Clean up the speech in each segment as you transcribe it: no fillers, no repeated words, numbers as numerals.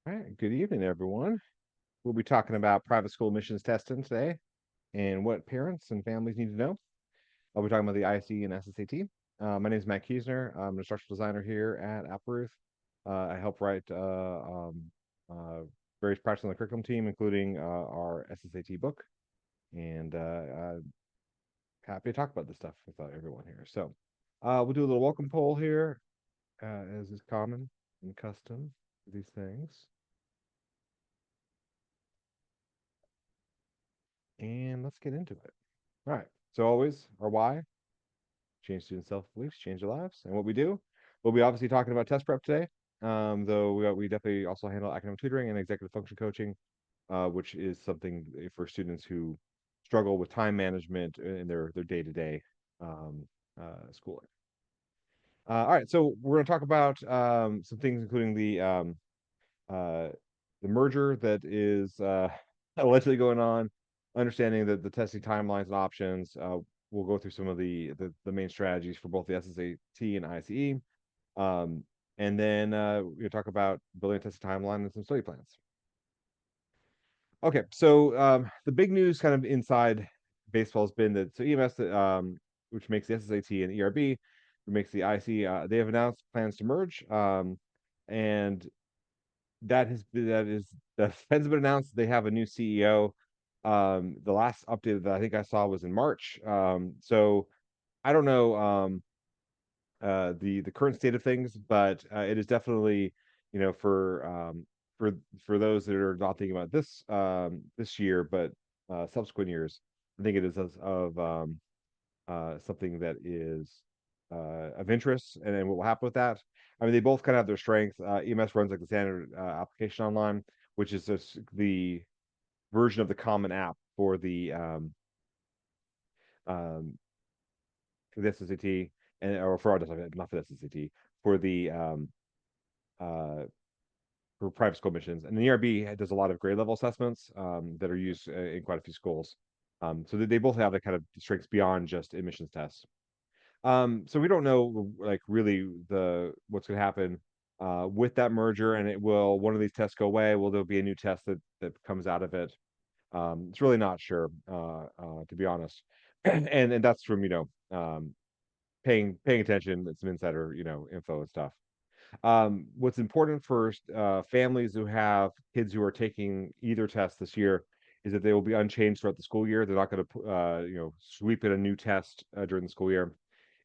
All right, good evening, everyone. We'll be talking about private school admissions testing today and what parents and families need to know. I'll be talking about the ISEE and SSAT. My name is Matt Kiesner. I'm an instructional designer here at Applerouth. I help write uh, various projects on the curriculum team, including our SSAT book, and happy to talk about this stuff with everyone here. So we'll do a little welcome poll here, as is common and custom for these things. And let's get into it. All right. So always our why, change students' self-beliefs, change their lives. And what we do, we'll be obviously talking about test prep today. Though we definitely also handle academic tutoring and executive function coaching, which is something for students who struggle with time management in their day-to-day schooling. All right, so we're going to talk about some things, including uh, the merger that is allegedly going on, understanding that the testing timelines and options. We'll go through some of the main strategies for both the SSAT and ISEE, and then we'll talk about building a testing timeline and some study plans. Okay, so the big news kind of inside baseball has been that EMS, which makes the SSAT and ERB, which makes the ISEE, they have announced plans to merge, and that has been announced. They have a new CEO. The last update that I think I saw was in March. So I don't know the current state of things, but it is definitely, for those that are not thinking about this year, but subsequent years, I think it is of something that is of interest, and then what will happen with that. I mean, they both kind of have their strengths. EMS runs like the standard application online, which is just the version of the common app um, for the SSAT and or for not for the SSAT, for the uh, for private school admissions. And the ERB does a lot of grade level assessments that are used in quite a few schools. So they both have the kind of strengths beyond just admissions tests. So we don't know like really what's going to happen with that merger, and will one of these tests go away? Will there be a new test that comes out of it? It's really not sure, to be honest. And that's from paying attention, some insider info and stuff. What's important for families who have kids who are taking either test this year is that they will be unchanged throughout the school year. They're not going to sweep in a new test during the school year.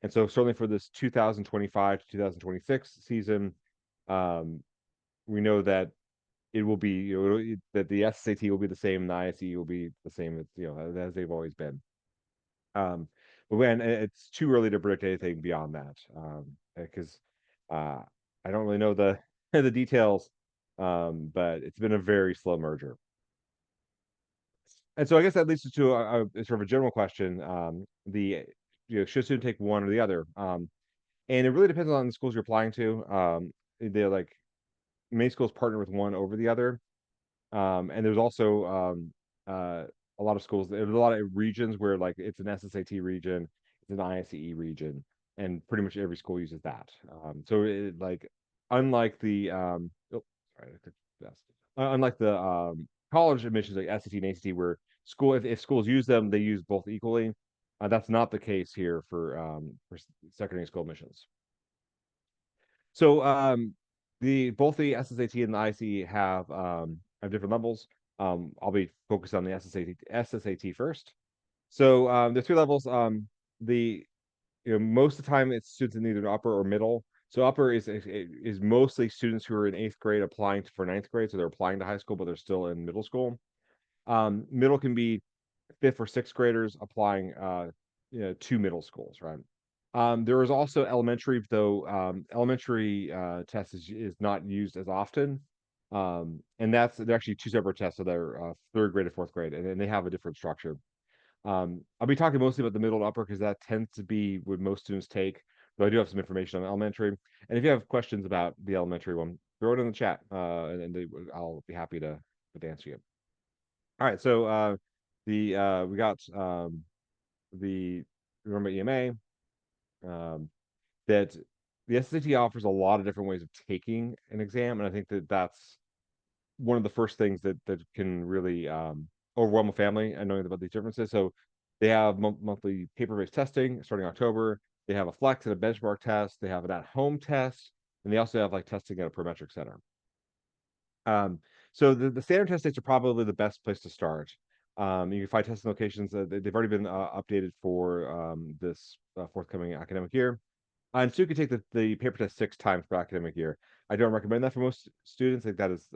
And so certainly for this 2025 to 2026 season, um, we know that it will be that the SAT will be the same, and the ISE will be the same as they've always been. But when it's too early to predict anything beyond that, because I don't really know the the details, but it's been a very slow merger. And so I guess that leads us to sort of a general question. Should student take one or the other? And it really depends on the schools you're applying to. They're like many schools partner with one over the other. And there's also a lot of schools, there's a lot of regions where like it's an SSAT region, it's an ISEE region, and pretty much every school uses that. So like unlike the sorry, I took this. Unlike the college admissions like SAT and ACT, where if schools use them, they use both equally. That's not the case here for secondary school admissions. So both the SSAT and the IC have different levels. I'll be focused on the SSAT first. So there's three levels. The most of the time it's students in either upper or middle. So upper is mostly students who are in 8th grade applying for 9th grade, so they're applying to high school, but they're still in middle school. Middle can be 5th or 6th graders applying to middle schools, right? There is also elementary, though elementary test is not used as often. And they're actually two separate tests, so they're 3rd grade and 4th grade, and they have a different structure. I'll be talking mostly about the middle and upper because that tends to be what most students take, though I do have some information on elementary. And if you have questions about the elementary one, throw it in the chat, I'll be happy to answer you. All right, so we got the remember EMA, that the SAT offers a lot of different ways of taking an exam, and I think that's one of the first things that can really overwhelm a family and knowing about these differences. So they have monthly paper-based testing starting October. They have a flex and a benchmark test. They have an at-home test, and they also have like testing at a prometric center. Um, so the standard test dates are probably the best place to start. You can find testing locations. They've already been updated for this forthcoming academic year. And so you can take the paper test 6 times per academic year. I don't recommend that for most students. Like that is,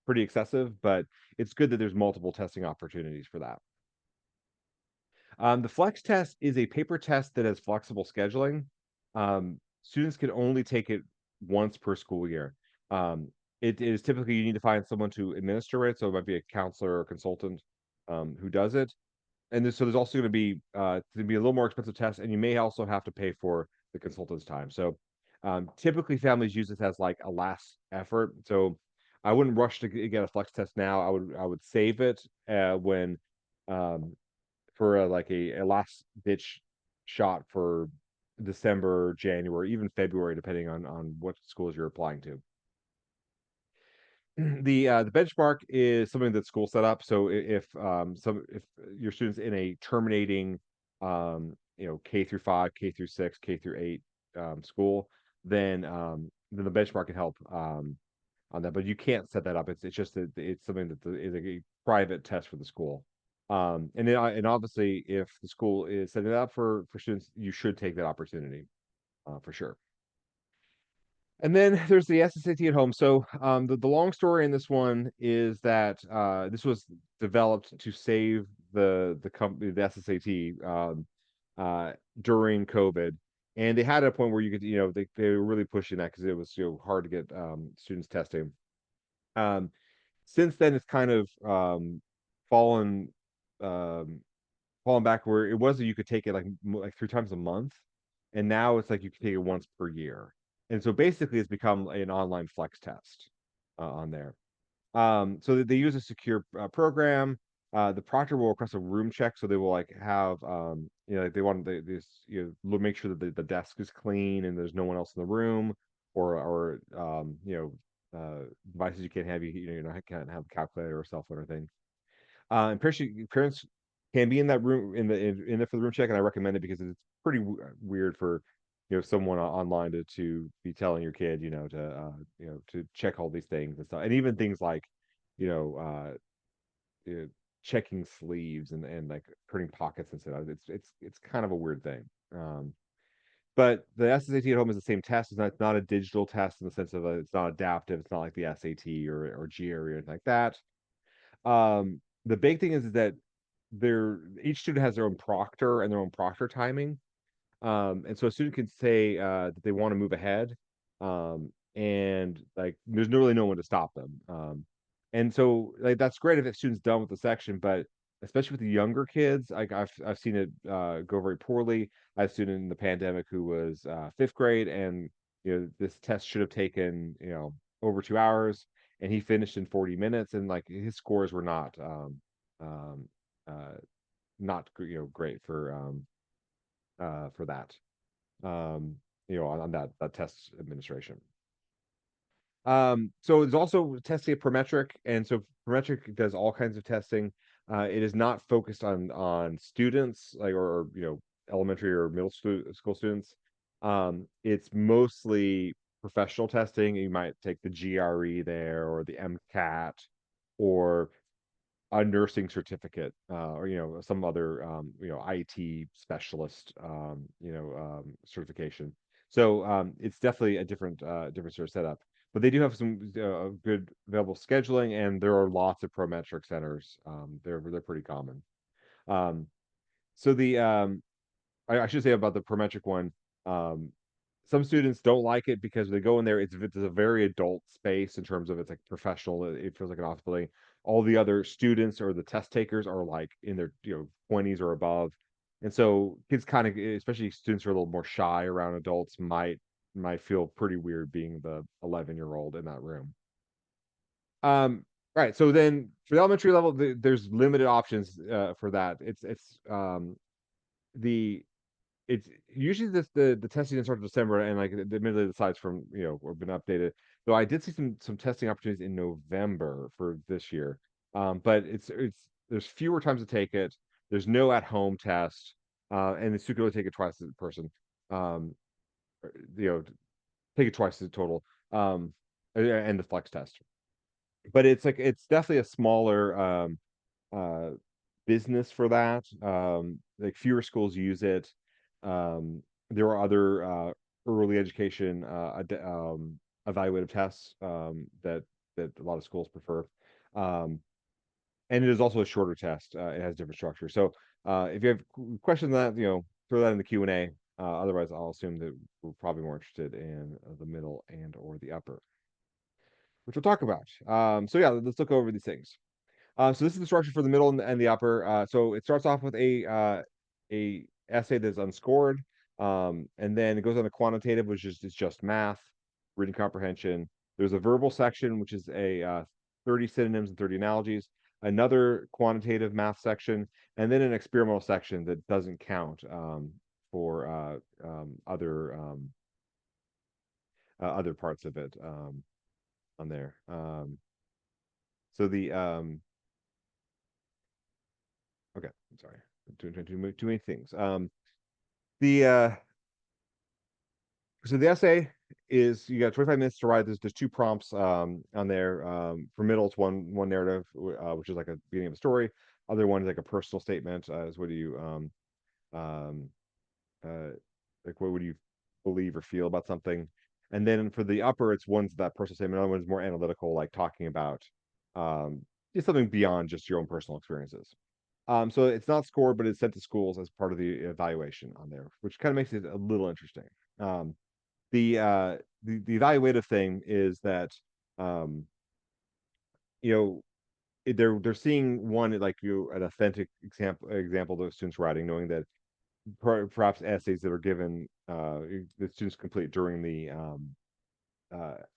pretty excessive, but it's good that there's multiple testing opportunities for that. The flex test is a paper test that has flexible scheduling. Students can only take it once per school year. It is typically you need to find someone to administer it, so it might be a counselor or consultant who does it. And so there's also going to be a little more expensive test, and you may also have to pay for the consultant's time. So typically families use this as like a last effort. So I wouldn't rush to get a flex test now. I would save it when um, for like a last ditch shot for December, January, even February, depending on what schools you're applying to. The benchmark is something that school set up. So if your students in a terminating K through 5, K through 6, K through 8 school, then the benchmark can help on that. But you can't set that up. It's just that it's something that is a private test for the school. And obviously, if the school is setting it up for students, you should take that opportunity for sure. And then there's the SSAT at home. So the long story in this one is that this was developed to save the company, the SSAT, during COVID. And they had a point where you could, they were really pushing that because it was hard to get students testing. Um, since then, it's kind of fallen um, fallen back where it was that you could take it like 3 times a month, and now it's like you can take it once per year. And so basically, it's become an online flex test on there. So they use a secure program. The proctor will request a room check, so they will like have like they want this make sure that the desk is clean and there's no one else in the room, or devices you can't have can't have a calculator or cell phone or thing. And parents can be in that room in there for the room check, and I recommend it because it's pretty weird for someone online to be telling your kid to check all these things and stuff, and even things like you know uh, checking sleeves and like turning pockets and stuff. It's kind of a weird thing. But the SSAT at home is the same test. It's not a digital test in the sense of it's not adaptive. It's not like the SAT or GRE or anything like that. The big thing is that each student has their own proctor and their own proctor timing. And so a student can say that they want to move ahead, and like there's really no one to stop them. And so like that's great if the student's done with the section, but especially with the younger kids, like I've seen it go very poorly. I had a student in the pandemic who was 5th grade, and this test should have taken over 2 hours, and he finished in 40 minutes, and like his scores were um, not great for that on that test administration. So there's also testing at Prometric, and so Prometric does all kinds of testing. It is not focused on students like or elementary or middle school students. It's mostly professional testing. You might take the GRE there or the MCAT or a nursing certificate or some other IT specialist certification. So it's definitely a different sort of setup. But they do have some good available scheduling, and there are lots of Prometric centers. They're pretty common. Um, so I should say about the Prometric one. Um, some students don't like it because they go in there. It's a very adult space in terms of it's like professional. It feels like an office building. All the other students or the test takers are like in their 20s or above, and so kids kind of, especially students who are a little more shy around adults, might feel pretty weird being the 11-year-old in that room. Right. So then for the elementary level, there's limited options for that. The it's usually the testing starts in December, and like admittedly the sites from have been updated. Though I did see some testing opportunities in November for this year. But it's there's fewer times to take it. There's no at home test, and it's you can only take it twice as a person. Um, you know, take it twice as a total. And the flex test. But it's like it's definitely a smaller uh business for that. Like fewer schools use it. There are other early education evaluative tests that a lot of schools prefer. Um, and it is also a shorter test. It has different structure. So if you have questions on that, throw that in the Q&A. Otherwise, I'll assume that we're probably more interested in the middle and or the upper, which we'll talk about. So yeah, let's look over these things. So this is the structure for the middle and the upper. So it starts off with a essay that's unscored, and then it goes on to quantitative, which is just math, reading comprehension. There's a verbal section, which is a 30 synonyms and 30 analogies. Another quantitative math section, and then an experimental section that doesn't count for other parts of it on there. So the Okay, I'm sorry. Too many things. The So the essay is you got 25 minutes to write. There's two prompts on there. For middle, it's one narrative, which is like a beginning of a story. Other one is like a personal statement. Is what do you um uh like what would you believe or feel about something? And then for the upper, it's one's that personal statement. Another one's more analytical, like talking about um just something beyond just your own personal experiences. So it's not scored, but it's sent to schools as part of the evaluation on there, which kind of makes it a little interesting. Um, the evaluative thing is that um, you know they're seeing one like an authentic example of the students writing, knowing that perhaps essays that are given the students complete during the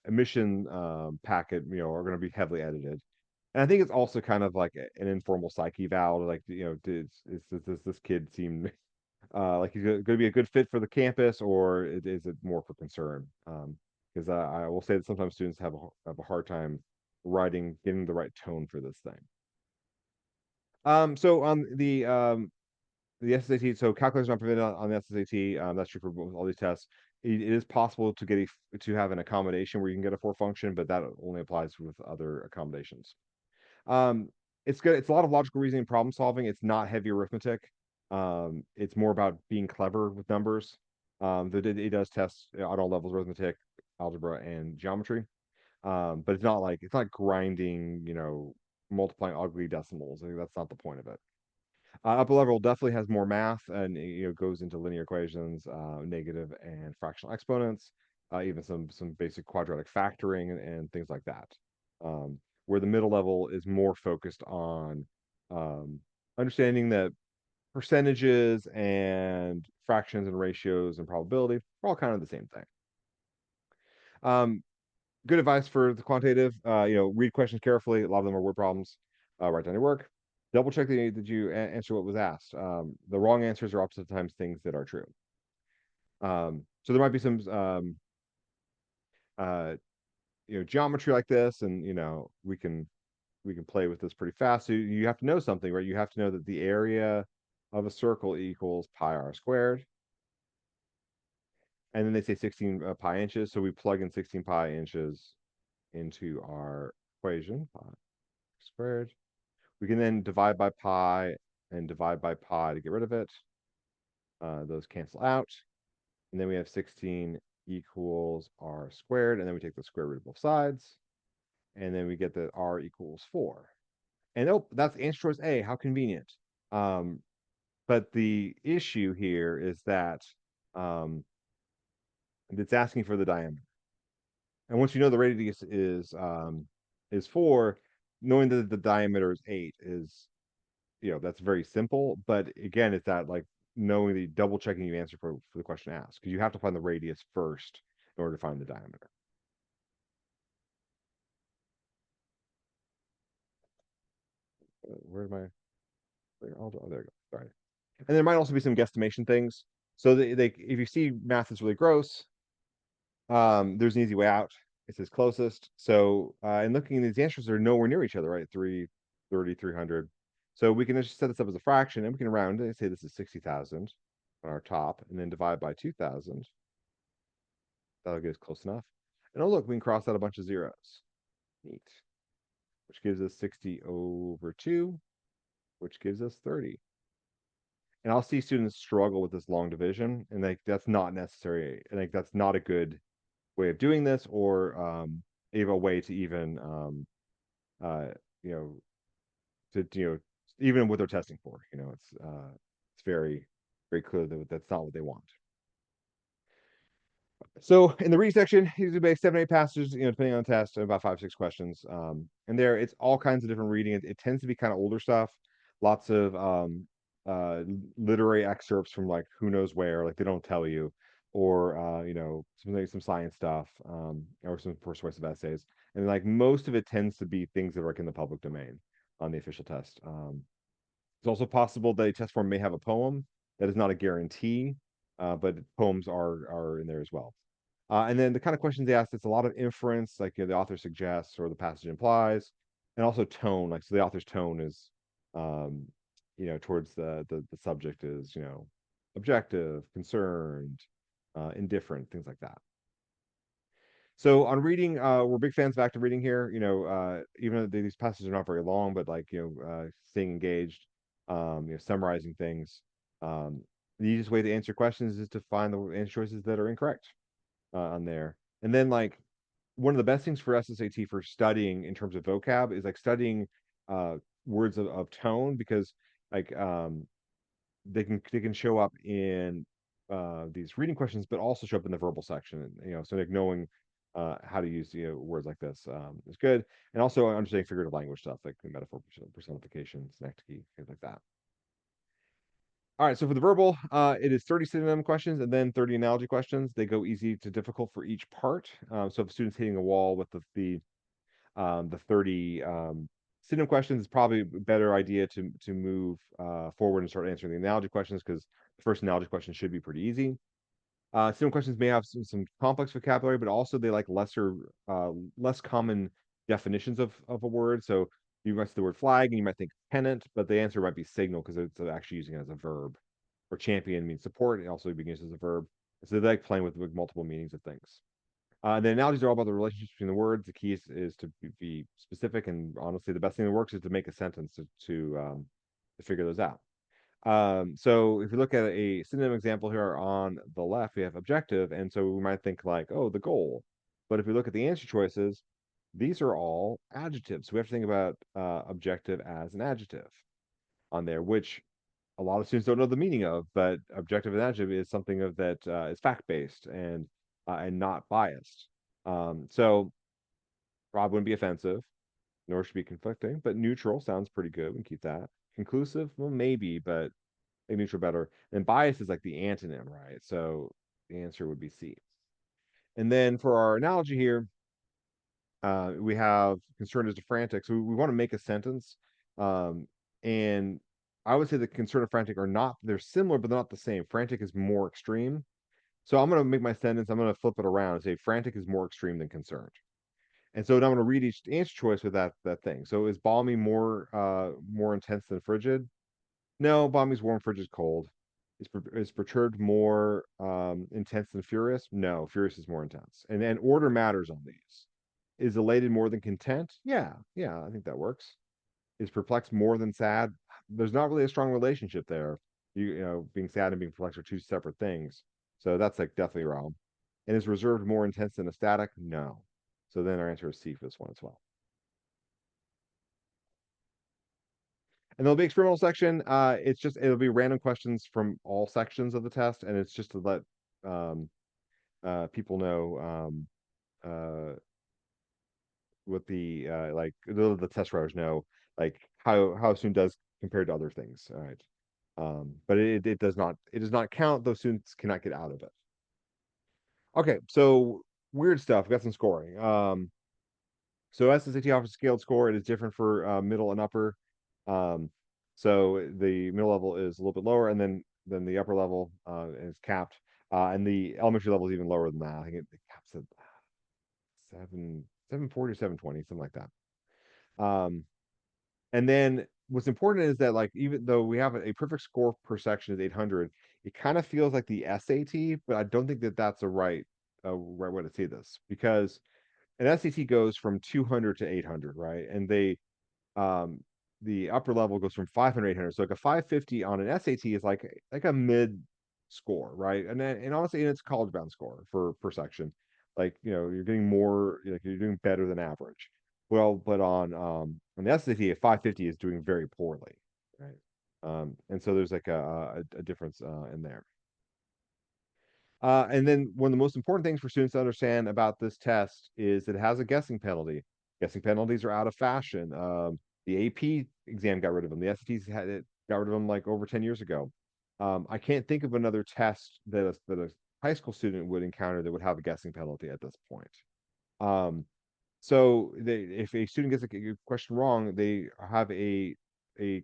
admission packet, are going to be heavily edited. And I think it's also kind of like an informal psyche eval, like does this kid seem like he's going to be a good fit for the campus, or is it more for concern? Because I will say that sometimes students have a hard time writing, getting the right tone for this thing. So on the SSAT, so calculators not permitted on the SSAT. That's true for all these tests. It is possible to get to have an accommodation where you can get a four function, but that only applies with other accommodations. Um, it's good. It's a lot of logical reasoning, problem solving. It's not heavy arithmetic. It's more about being clever with numbers. It does test at all levels, arithmetic, algebra, and geometry. But it's not grinding, multiplying ugly decimals. I think that's not the point of it. Upper level definitely has more math, and goes into linear equations, negative and fractional exponents, even some basic quadratic factoring and things like that. Where the middle level is more focused on um, understanding that percentages and fractions and ratios and probability are all kind of the same thing. Good advice for the quantitative. Read questions carefully. A lot of them are word problems. Write down your work. Double check that you answer what was asked. The wrong answers are oftentimes things that are true. So there might be some uh, geometry like this, and we can play with this pretty fast. So you have to know something, right? You have to know that the area of a circle equals pi r squared. And then they say 16 pi inches. So we plug in 16 pi inches into our equation, pi squared. We can then divide by pi and divide by pi to get rid of it. Those cancel out. And then we have 16 equals r squared. And then we take the square root of both sides. And then we get that r equals 4. And oh, that's answer choice A. How convenient. But the issue here is that it's asking for the diameter. And once you know the radius is 4, knowing that the diameter is 8 is that's very simple. But again, it's that like knowing the double checking you answer for the question asked, because you have to find the radius first in order to find the diameter. Where am I? Oh, there you go. Sorry. And there might also be some guesstimation things. So if you see math is really gross, there's an easy way out. It says closest. So, and looking at these answers, they're nowhere near each other, right? 330, 300. So we can just set this up as a fraction, and we can round it and say this is 60,000 on our top, and then divide by 2,000. That'll get us close enough. And oh, look, we can cross out a bunch of zeros. Neat. Which gives us 60 over 2, which gives us 30. And I'll see students struggle with this long division, and like that's not necessary. And like that's not a good way of doing this, or a way to even uh, you know, even what they're testing for. It's very, very clear that that's not what they want. So in the read section, usually about 7, 8 passages, depending on the test, about 5, 6 questions. And there, it's all kinds of different reading. It tends to be kind of older stuff, lots of literary excerpts from like who knows where, like they don't tell you, or some science stuff, or some persuasive essays. And like most of it tends to be things that are like in the public domain on the official test. It's also possible that a test form may have a poem. That is not a guarantee, but poems are in there as well. And then the kind of questions they ask, it's a lot of inference, like the author suggests or the passage implies, and also tone. Like so, the author's tone is, um, towards the subject is, objective, concerned, indifferent, things like that. So on reading, we're big fans of active reading here. Even though these passages are not very long, but like staying engaged, summarizing things. Um, the easiest way to answer questions is to find the answer choices that are incorrect on there. And then like one of the best things for SSAT for studying in terms of vocab is like studying uh, words of tone, because like they can show up in these reading questions, but also show up in the verbal section. So like knowing how to use words like this is good, and also understanding figurative language stuff like the metaphor, personification, synecdoche, things like that. All right, so for the verbal, it is 30 synonym questions and then 30 analogy questions. They go easy to difficult for each part. So if a student's hitting a wall with the 30 synonym questions, it's probably a better idea to move forward and start answering the analogy questions, because the first analogy question should be pretty easy. Synonym questions may have some complex vocabulary, but also they like less common definitions of a word. So you might see the word flag and you might think pennant, but the answer might be signal because it's actually using it as a verb. Or champion means support, it also begins as a verb. So they like playing with multiple meanings of things. The analogies are all about the relationship between the words. The key is to be specific, and honestly, the best thing that works is to make a sentence to figure those out. So if you look at a synonym example here on the left, we have objective, and so we might think like, oh, the goal. But if we look at the answer choices, these are all adjectives. So we have to think about objective as an adjective on there, which a lot of students don't know the meaning of. But objective and adjective is something that is fact-based and not biased. So probably wouldn't be offensive, nor should be conflicting, but neutral sounds pretty good. We can keep that. Conclusive, well, maybe, but make neutral better. And bias is like the antonym, right? So the answer would be C. And then for our analogy here, we have concerned as to frantic. So we want to make a sentence. And I would say that concerned and frantic they're similar, but they're not the same. Frantic is more extreme. So I'm going to make my sentence, I'm going to flip it around and say frantic is more extreme than concerned. And so now I'm going to read each answer choice with that thing. So is balmy more intense than frigid? No, balmy's warm, frigid's cold. Is perturbed more intense than furious? No, furious is more intense. And order matters on these. Is elated more than content? Yeah, I think that works. Is perplexed more than sad? There's not really a strong relationship there. Being sad and being perplexed are two separate things. So that's like definitely wrong. And is reserved more intense than ecstatic? No. So then our answer is C for this one as well. And there'll be experimental section. It'll be random questions from all sections of the test, and it's just to let people know what the test writers know, like how student does compared to other things. All right. But it does not count. Those students cannot get out of it. Okay, so weird stuff. Got some scoring. So SSAT offers a scaled score. It is different for middle and upper. Um, so the middle level is a little bit lower, and then than the upper level, and it's capped. And the elementary level is even lower than that. I think it caps at 740 or 720, something like that. And then what's important is that, like, even though we have a perfect score per section is 800, it kind of feels like the SAT, but I don't think that that's a right way to see this, because an SAT goes from 200 to 800, right? And um the upper level goes from 500 to 800. So like a 550 on an SAT is like a mid score, right? And honestly, and it's a college bound score for per section. Like, you're getting more, like you're doing better than average. Well, but on the SAT, a 550 is doing very poorly, right? And so there's like a difference in there. And then one of the most important things for students to understand about this test is that it has a guessing penalty. Guessing penalties are out of fashion. The AP exam got rid of them. The SATs got rid of them like over 10 years ago. I can't think of another test that a high school student would encounter that would have a guessing penalty at this point. Um, so if a student gets a question wrong, they have a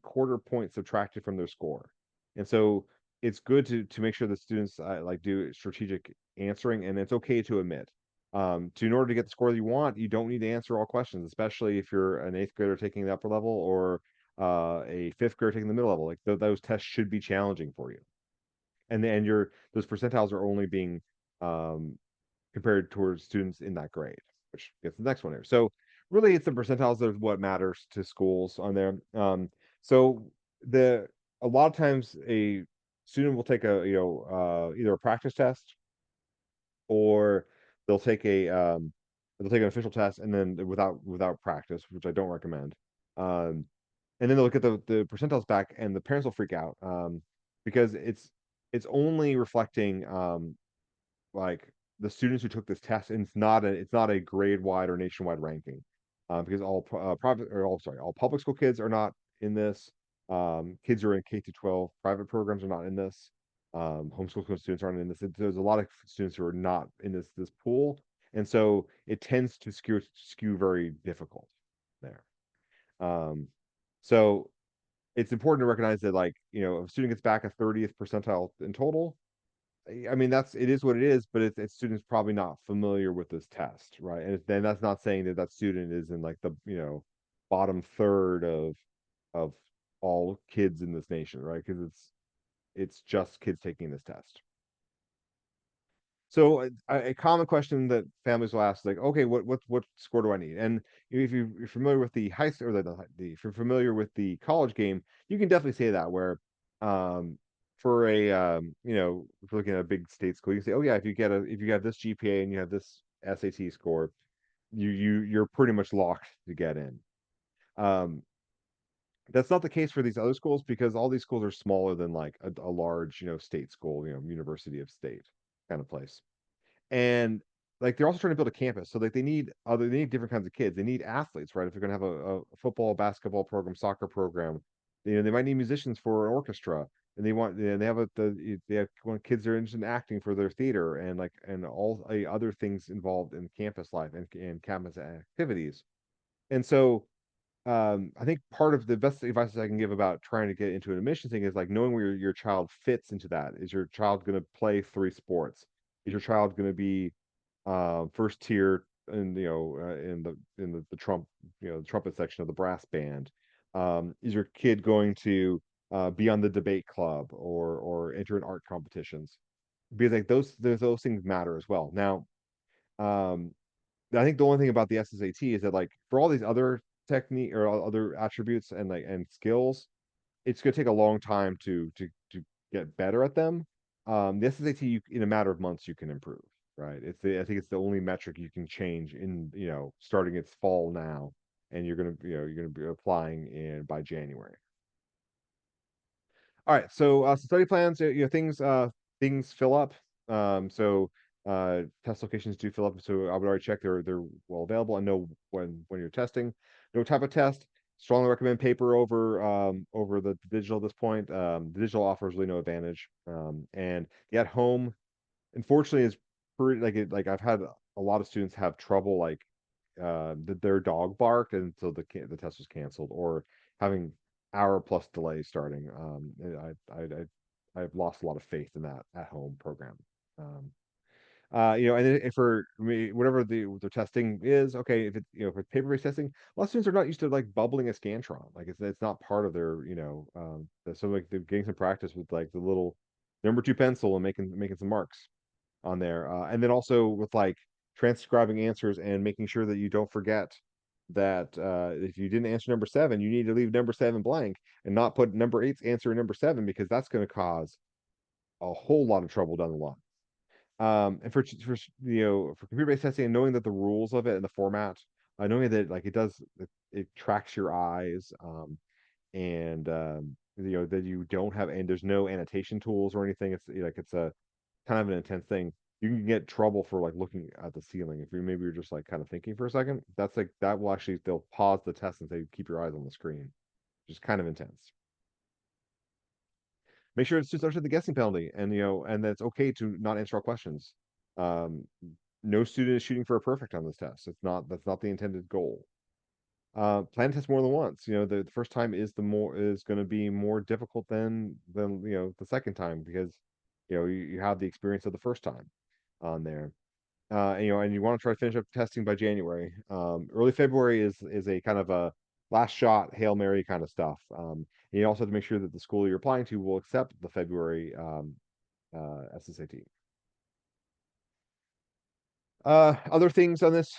quarter point subtracted from their score. And so it's good to make sure the students like do strategic answering, and it's okay to omit. In order to get the score that you want, you don't need to answer all questions, especially if you're an eighth grader taking the upper level, or a fifth grader taking the middle level. Like those tests should be challenging for you, and those percentiles are only being um, compared towards students in that grade, which gets the next one here. So really, it's the percentiles that are what matters to schools on there. So the a lot of times a student will take either a practice test, or they'll take a they'll take an official test, and then without practice, which I don't recommend. Um, and then they'll look at the percentiles back, and the parents will freak out, because it's only reflecting like the students who took this test, and it's not a grade wide or nationwide ranking, because private, or all sorry, all public school kids are not in this. Kids who are in K through 12 private programs are not in this. Homeschool students aren't in this. There's a lot of students who are not in this pool, and so it tends to skew very difficult there. Um, so it's important to recognize that, like, if a student gets back a 30th percentile in total, I mean, it is what it is, but it's students probably not familiar with this test, right? And then that's not saying that that student is in like the, bottom third of all kids in this nation, right? Because it's just kids taking this test. So a common question that families will ask is like, okay, what score do I need? And if you're familiar with the high school, or if you're familiar with the college game, you can definitely say that, where for if you're looking at a big state school, you can say, oh yeah, if you have this GPA and you have this SAT score, you're pretty much locked to get in. Um, that's not the case for these other schools, because all these schools are smaller than like a large, state school, University of State kind of place. And like they're also trying to build a campus, so like they need different kinds of kids. They need athletes, right? If they're going to have a football, basketball program, soccer program, they might need musicians for an orchestra, and they have want kids that are interested in acting for their theater, and all other things involved in campus life and campus activities. And so I think part of the best advice I can give about trying to get into an admission thing is like knowing where your child fits into that. Is your child going to play three sports? Is your child going to be first tier in the trumpet section of the brass band? Is your kid going to be on the debate club, or enter in art competitions? Because like those things matter as well. Now, um, I think the only thing about the SSAT is that, like, for all these other technique or other attributes and skills, it's going to take a long time to get better at them. The SSAT, in a matter of months, you can improve, right? I think it's the only metric you can change in, starting its fall now, and you're gonna be applying in by January. All right, so study plans, things fill up. So test locations do fill up. So I would already check they're well available, and know when you're testing. No type of test. Strongly recommend paper over the digital at this point. The digital offers really no advantage. And the at home, unfortunately, is pretty like I've had a lot of students have trouble, like their dog barked, and so the test was canceled, or having hour plus delay starting. I've lost a lot of faith in that at home program. Um, and then if for me, whatever the testing is, okay, if it's if it's paper-based testing, a lot of students are not used to like bubbling a Scantron. Like it's not part of their, so like they're getting some practice with like the little number two pencil and making some marks on there. And then also with like transcribing answers and making sure that you don't forget that if you didn't answer number seven, you need to leave number seven blank and not put number eight's answer in number seven, because that's going to cause a whole lot of trouble down the line. And for computer-based testing, and knowing that the rules of it and the format, knowing that like it tracks your eyes, and that you don't have, and there's no annotation tools or anything. It's like it's a kind of an intense thing. You can get trouble for like looking at the ceiling if you're just like kind of thinking for a second. That's like that will actually, they'll pause the test and say keep your eyes on the screen, which is kind of intense. Make sure it's just under the guessing penalty, and and that it's okay to not answer all questions. Um, no student is shooting for a perfect on this test. That's not the intended goal. Plan to test more than once. The first time is going to be more difficult than the second time, because you have the experience of the first time on there. And you want to try to finish up testing by January. Early February is a kind of a last shot Hail Mary kind of stuff. And you also have to make sure that the school you're applying to will accept the February SSAT. Other things on this,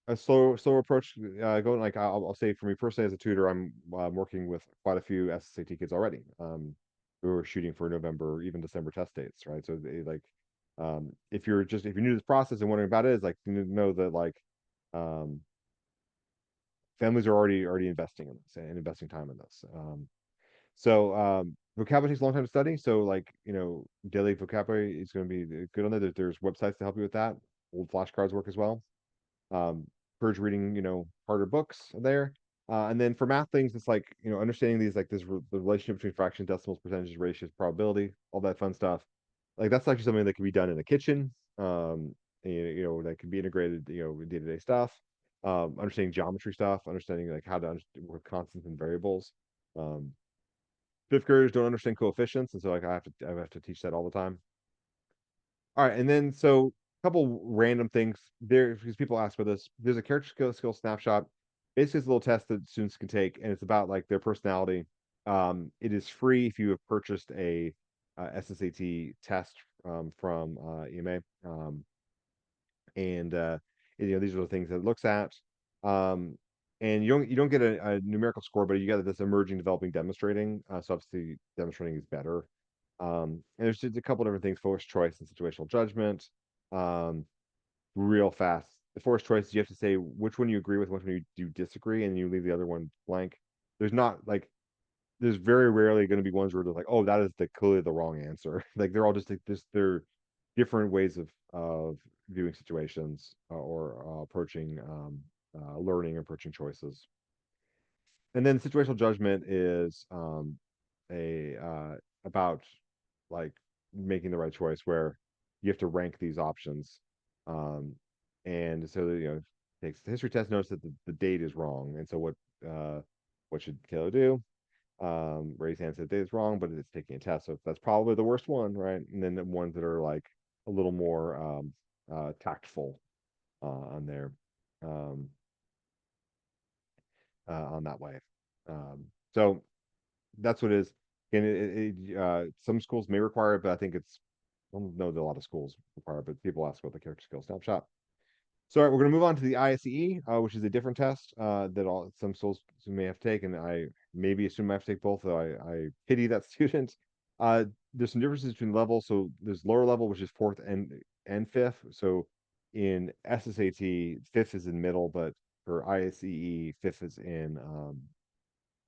a slow approach. Going like I'll say for me personally as a tutor, I'm working with quite a few SSAT kids already. Who are shooting for November or even December test dates, right? So if you're new to this process and wondering about it, is like you need to know that like um, families are already investing in this and investing time in this. So vocabulary takes a long time to study. So like daily vocabulary is going to be good on there. There's websites to help you with that. Old flashcards work as well. Um, Purge reading, harder books there. And then for math things, it's like understanding these like the relationship between fractions, decimals, percentages, ratios, probability, all that fun stuff. Like that's actually something that can be done in the kitchen. That can be integrated, with day-to-day stuff. Understanding geometry stuff, understanding like how to work with constants and variables. Um, Fifth graders don't understand coefficients, and so like I have to teach that all the time. All right, and then so a couple random things there, because people ask for this. There's a character skill snapshot. Basically, it's a little test that students can take, and it's about like their personality. It is free if you have purchased a SSAT test from EMA, and these are the things that it looks at. Um, and you don't get a numerical score, but you get this emerging, developing, demonstrating. So obviously, demonstrating is better. And there's just a couple different things: forced choice and situational judgment. Um, Real fast. The forced choice, you have to say which one you agree with, which one you disagree, and you leave the other one blank. There's not like there's very rarely going to be ones where they're like, oh, that is clearly the wrong answer. Like they're all just like this. They're different ways of viewing situations, or approaching learning, approaching choices. And then situational judgment is a about like making the right choice, where you have to rank these options. Um, and so takes the history test, notes that the date is wrong, and so what should Kayla do? Raise hand said date is wrong, but it's taking a test, so that's probably the worst one, right? And then the ones that are like a little more tactful on there. Um, on that way. So that's what it is. And some schools may require it, but I think I don't know that a lot of schools require it, but people ask about the character skill snapshot. So all right, we're going to move on to the ISEE, which is a different test that some schools may have to take, and I maybe assume I have to take both, though I pity that student. There's some differences between levels. So there's lower level, which is fourth and fifth. So in SSAT, fifth is in middle, but for ISEE, fifth is in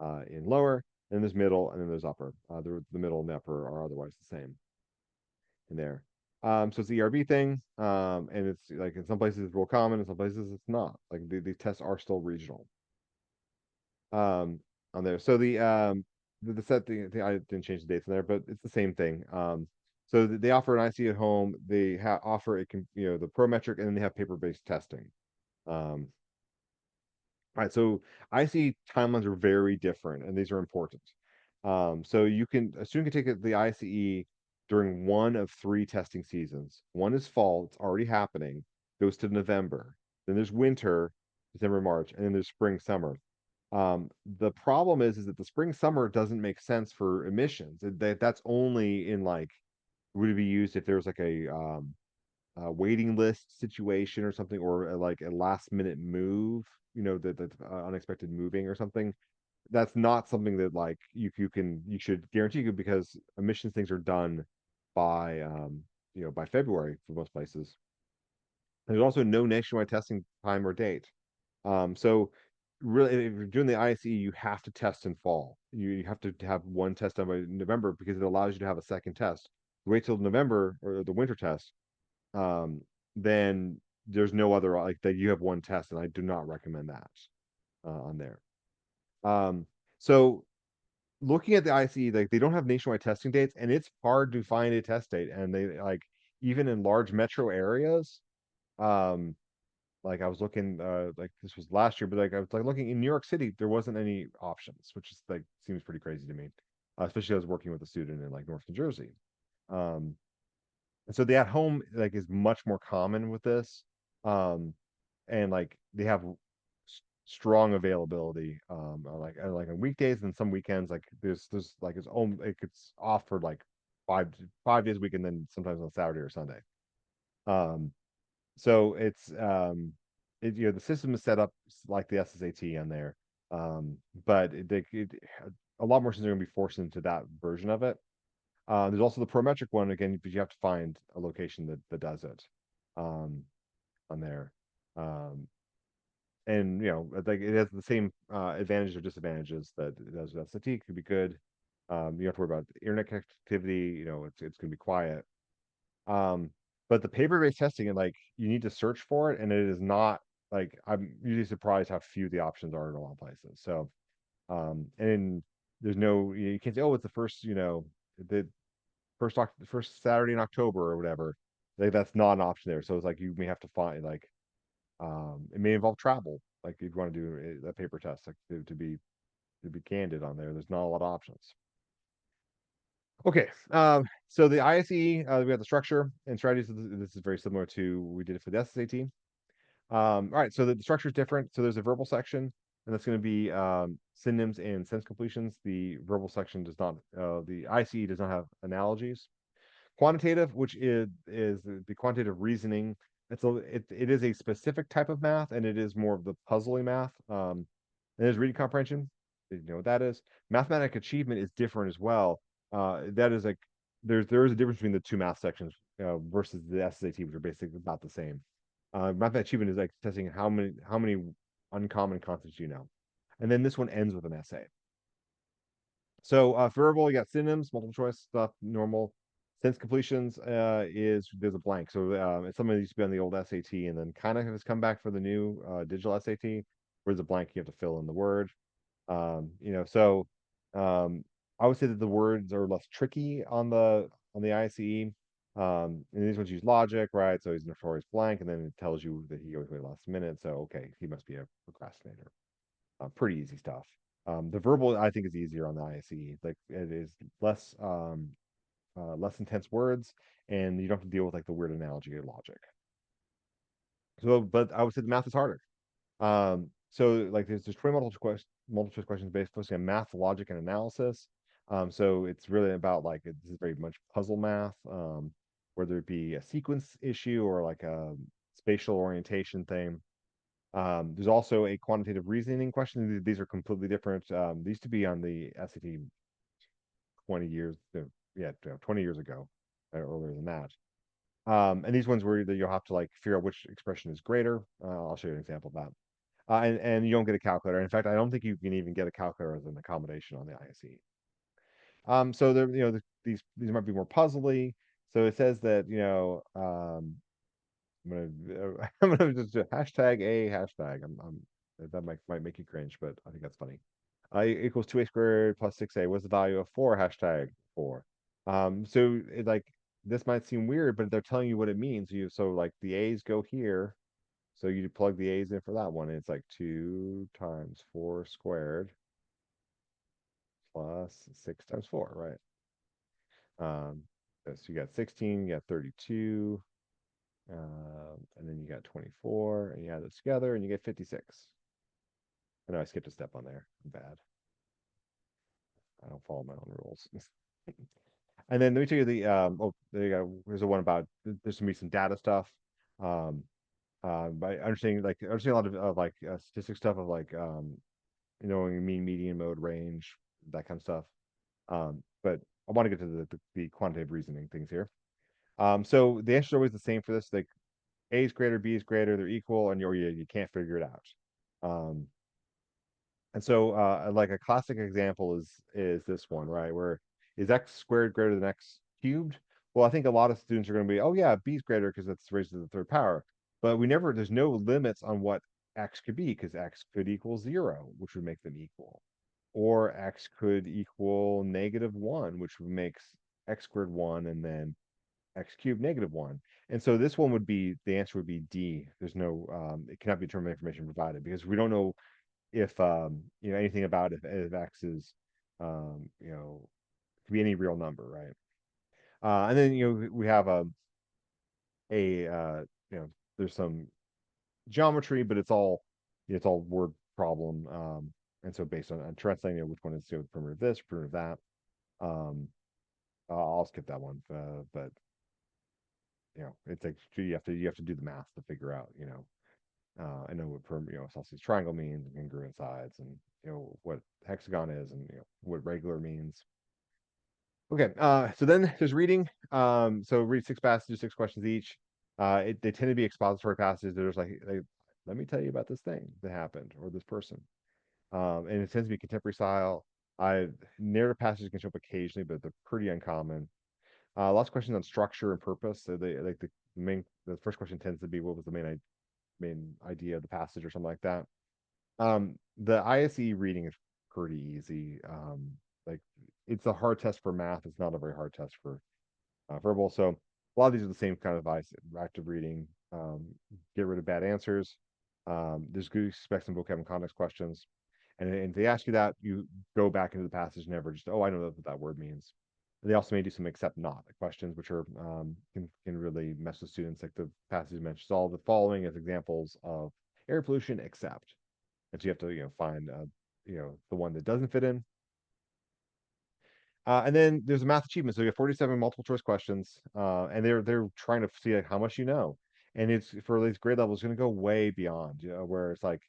lower. And there's middle, and then there's upper. The middle and the upper are otherwise the same in there. So it's the ERB thing, and it's like in some places it's real common, in some places it's not. Like these tests are still regional. On there. So the set thing, I didn't change the dates in there, but it's the same thing. So they offer an IC at home. They offer the Prometric, and then they have paper-based testing. All right, so IC timelines are very different, and these are important. So a student can take the ISEE during one of three testing seasons. One is fall, it's already happening, goes to November. Then there's winter, December, March, and then there's spring, summer. The problem is that the spring, summer doesn't make sense for emissions. That's only in like would it be used if there was like a waiting list situation or something, or like a last minute move, that unexpected moving or something. That's not something that like you should guarantee you because emissions things are done by by February for most places. There's also no nationwide testing time or date. So really, if you're doing the ISE, you have to test in fall. You have to have one test done by November because it allows you to have a second test. Wait till November or the winter test, um, then there's no other like that. You have one test, and I do not recommend that on there. Um, so looking at the ICE, like they don't have nationwide testing dates, and it's hard to find a test date. And they like even in large metro areas, um, like I was looking, like this was last year, but like I was like looking in New York City, there wasn't any options, which is like seems pretty crazy to me, especially I was working with a student in like North New Jersey. Um, and so the at home like is much more common with this, um, and like they have strong availability, like on weekdays and some weekends. Like there's like it's off for like 5 days a week, and then sometimes on Saturday or Sunday. Um, so the system is set up like the SSAT on there, but a lot more students are going to be forced into that version of it. There's also the prometric one again, but you have to find a location that does it um, on there. Um, and like it has the same advantages or disadvantages that it does with SAT. Could be good. You don't have to worry about internet connectivity. It's going to be quiet. Um, but the paper-based testing, and like you need to search for it, and it is not like I'm usually surprised how few the options are in a lot of places. So, and there's no you can't say, oh, it's the first, the first Saturday in October or whatever. Like that's not an option there. So it's like you may have to find like it may involve travel. Like if you want to do a paper test, like to be candid on there, there's not a lot of options. Okay, so the ISE, we have the structure and strategies. This is very similar to what we did for the SSAT. All right, so the structure is different. So there's a verbal section, and that's going to be synonyms and sentence completions. The verbal section does not, the ICE does not have analogies. Quantitative, which is the quantitative reasoning. It is a specific type of math, and it is more of the puzzling math. And there's reading comprehension. You know what that is. Mathematic achievement is different as well. That is like there is a difference between the two math sections versus the SAT, which are basically about the same. Mathematic achievement is like testing how many uncommon concepts you know, and then this one ends with an essay. So for verbal, you got synonyms, multiple choice stuff, normal. Sense completions is there's a blank. So it's something that used to be on the old SAT and then kind of has come back for the new digital SAT, where there's a blank you have to fill in the word. So I would say that the words are less tricky on the ICE. And these ones use logic, right? So he's notorious blank, and then it tells you that he goes away last minute. So okay, he must be a procrastinator. Pretty easy stuff. The verbal I think is easier on the ISE. Like it is less intense words, and you don't have to deal with like the weird analogy or logic. So, but I would say the math is harder. So like there's 20 multiple choice questions based mostly on math, logic, and analysis. So it's really about like this is very much puzzle math, whether it be a sequence issue or like a spatial orientation thing. There's also a quantitative reasoning question. These are completely different. They used to be on the SAT 20 years, 20 years ago, earlier than that. And these ones where you'll have to like figure out which expression is greater. I'll show you an example of that. And you don't get a calculator. In fact, I don't think you can even get a calculator as an accommodation on the ISE. So there, these might be more puzzly. So it says that I'm gonna just do hashtag a hashtag. That might make you cringe, but I think that's funny. Equals 2a squared plus 6a. What's the value of 4 hashtag 4? So like this might seem weird, but they're telling you what it means. So like the a's go here, so you plug the a's in for that one, and it's like 2 times 4 squared plus 6 times 4, right? So you got 16, you got 32, and then you got 24, and you add those together, and you get 56. I know I skipped a step on there. I'm bad. I don't follow my own rules. And then let me tell you the there you go. There's the one about there's gonna be some data stuff. Um, by understanding a lot of like statistics stuff of like mean, median, mode, range, that kind of stuff. But I want to get to the quantitative reasoning things here. So the answer is always the same for this. Like A is greater, B is greater, they're equal, and you can't figure it out. Um, and so like a classic example is this one, right? Where is x squared greater than x cubed? Well, I think a lot of students are going to be, oh yeah, b is greater because that's raised to the third power. But there's no limits on what x could be because x could equal 0, which would make them equal. Or x could equal -1, which would make x squared 1 and then x cubed -1. And so this one would be, the answer would be D. There's no, it cannot be determined information provided because we don't know if anything about if x is could be any real number, right? And then we have a there's some geometry, but it's all word problem. And so based on translating which one is primitive this, primitive that. I'll skip that one, but it's like you have to do the math to figure out I know what isosceles triangle means and congruent sides, and what hexagon is, and what regular means. Okay, so then there's reading. So read 6 passages, 6 questions each. They tend to be expository passages. There's like, let me tell you about this thing that happened or this person. And it tends to be contemporary style. Narrative passages can show up occasionally, but they're pretty uncommon. Lots of questions on structure and purpose. So they like the first question tends to be what was the main idea of the passage or something like that. The ISE reading is pretty easy. Like it's a hard test for math. It's not a very hard test for verbal. So a lot of these are the same kind of advice. Active reading. Get rid of bad answers. There's good specs and vocab and context questions. And if they ask you that, you go back into the passage, never just, oh, I know what that word means. They also may do some except not questions, which are can really mess with students. Like the passage mentions all the following as examples of air pollution, except. And so you have to find the one that doesn't fit in. And then there's a math achievement. So you have 47 multiple choice questions, and they're trying to see like how much you know. And it's for these grade levels going to go way beyond, where it's like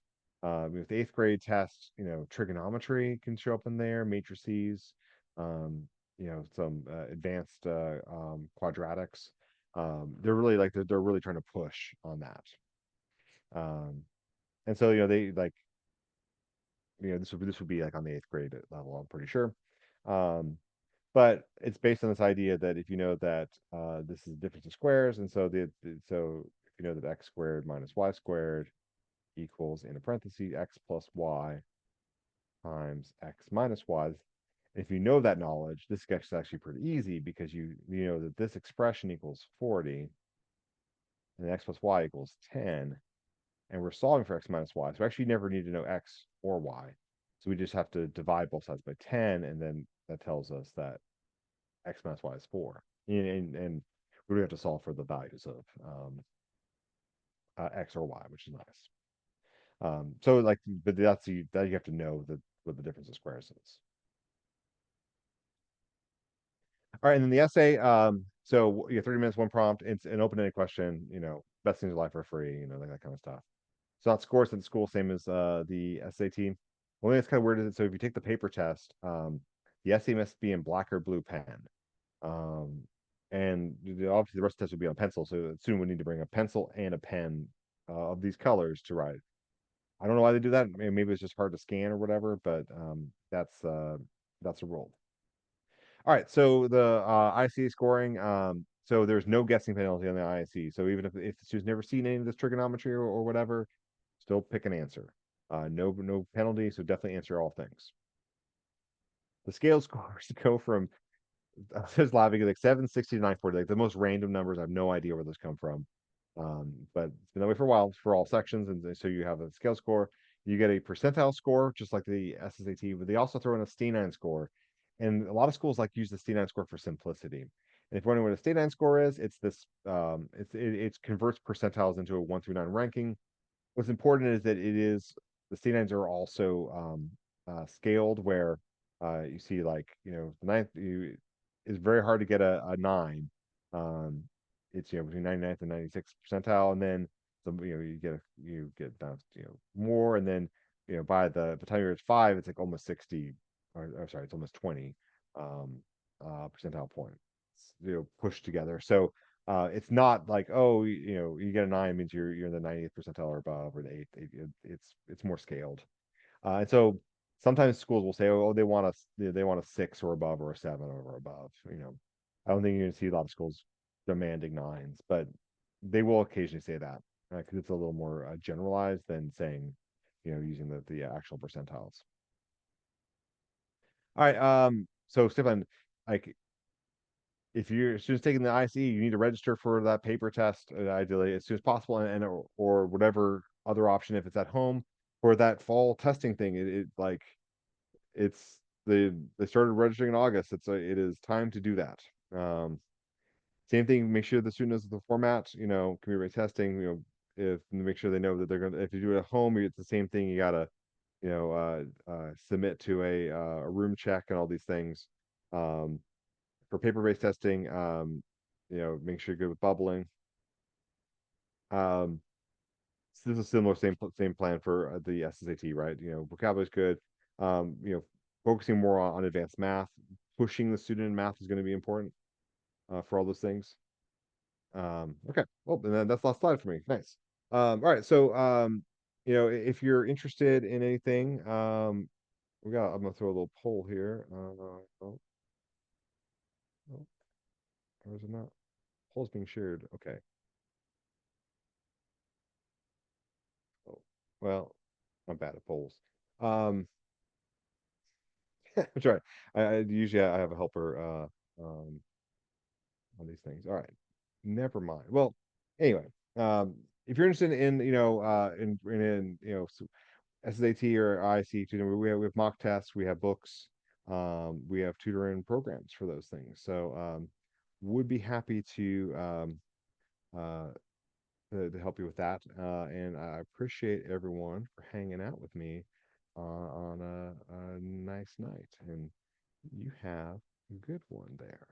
with the 8th grade test, trigonometry can show up in there, matrices, some advanced quadratics. They're really they're really trying to push on that. And so they like this would be like on the 8th grade level, I'm pretty sure. But it's based on this idea that if you know that this is the difference of squares, and so so if you know that x squared minus y squared equals, in a parenthesis, x plus y times x minus y. If you know that knowledge, this gets actually pretty easy because you know that this expression equals 40 and x plus y equals 10, and we're solving for x minus y. So we actually never need to know x or y. So we just have to divide both sides by 10, and then that tells us that x minus y is 4. And we don't have to solve for the values of x or y, which is nice. So like, but that you have to know what the difference of squares is. All right, and then the essay. So 30 minutes, one prompt. It's an open-ended question. Best things in life are free. Like that kind of stuff. So that scores at the school, same as the SAT. One thing that's kind of weird is so if you take the paper test, the essay must be in black or blue pen. And obviously the rest of the test would be on pencil. So the student would need to bring a pencil and a pen of these colors to write. I don't know why they do that. Maybe it's just hard to scan or whatever, but that's a rule. All right, so the ISEE scoring. So there's no guessing penalty on the ISEE. So even if the student's never seen any of this trigonometry or whatever, still pick an answer. No penalty, so definitely answer all things. The scale scores go from I was laughing like 760 to 940, like the most random numbers. I have no idea where those come from. But it's been that way for a while for all sections, and so you have a scale score. you get a percentile score, just like the SSAT, but they also throw in a ST9 score. And a lot of schools like use the ST9 score for simplicity. And if you're wondering what a ST9 score is, it's this it converts percentiles into a 1 through 9 ranking. What's important is that it is the C9s are also scaled where you see like the ninth is very hard to get a 9. Um, it's between 99th and 96th percentile, and then some you get down more, and then by the time you're at 5, it's like almost 60, or sorry, it's almost 20 um, percentile points pushed together. So it's not like, oh, you get a 9 means you're in the 90th percentile or above, or the eighth. It's more scaled, and so sometimes schools will say, oh, they want a 6 or above, or a 7 or above. I don't think you're gonna see a lot of schools demanding 9s, but they will occasionally say that because it's a little more generalized than saying, using the actual percentiles. All right, so Stefan, like if your student's taking the ISE, you need to register for that paper test ideally as soon as possible, or whatever other option if it's at home for that fall testing thing. It's they started registering in August. It is time to do that. Same thing. Make sure the student knows the format. Computer-based testing. If make sure they know that they're gonna. If you do it at home, it's the same thing. You gotta submit to a room check and all these things. Um, for paper-based testing, make sure you're good with bubbling. Um, so this is similar, same plan for the SSAT, right? Vocabulary is good. Focusing more on advanced math, pushing the student in math is going to be important for all those things. Okay, well, and then that's the last slide for me. Nice. All right, so if you're interested in anything, I'm gonna throw a little poll here. Oh, oh, or is it not? Poll's being shared. Okay. Oh, well, I'm bad at polls. I'm sorry. I usually I have a helper on these things. All right. Never mind. Well, anyway, if you're interested in SSAT or IC tutoring, we have mock tests, we have books, we have tutoring programs for those things. So would be happy uh, to help you with that. And I appreciate everyone for hanging out with me on a nice night. And you have a good one there.